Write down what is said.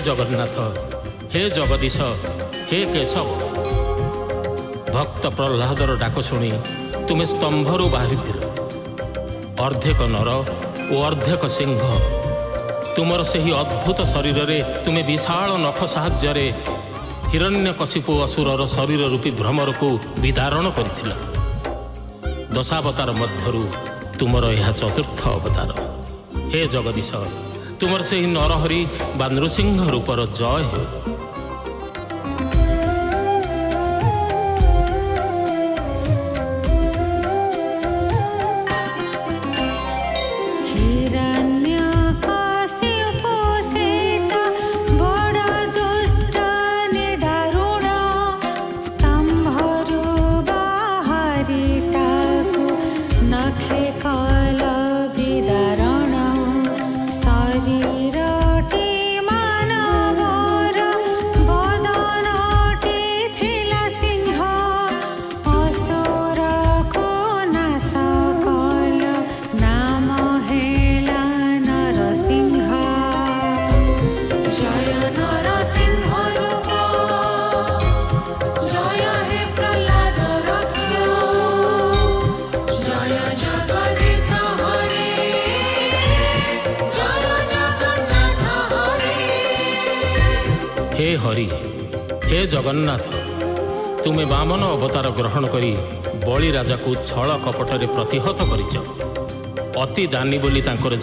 जगन्नाथ, हे जगदीश, हे केशव। भक्त प्रह्लादर डाक शुणी तुम्हें स्तंभरू बाहरी अर्धेक नर और अर्धेक सिंह। तुमर से ही अद्भुत शरीर रे तुम्हें विशाल नख साहाय्य हिरण्यकशिपु असुरर शरीर रूपी भ्रमर को विदारण कर दशावतार मध्यरु तुमर यह चतुर्थ अवतार। हे जगदीश, तुमर से ही नरहरि बा नृसिंह रूपर जय हो। हे हरि, हे जगन्नाथ, तुम्हें वामन अवतार ग्रहण करी बलि राजा को छल कपटरे प्रतिहत करिच। अति दानी बोली तांकर